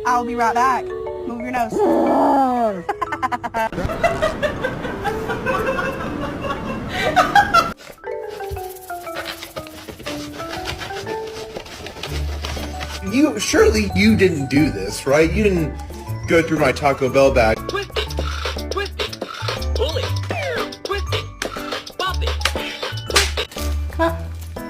I'll be right back. Move your nose. Surely you didn't do this, right? You didn't go through my Taco Bell bag.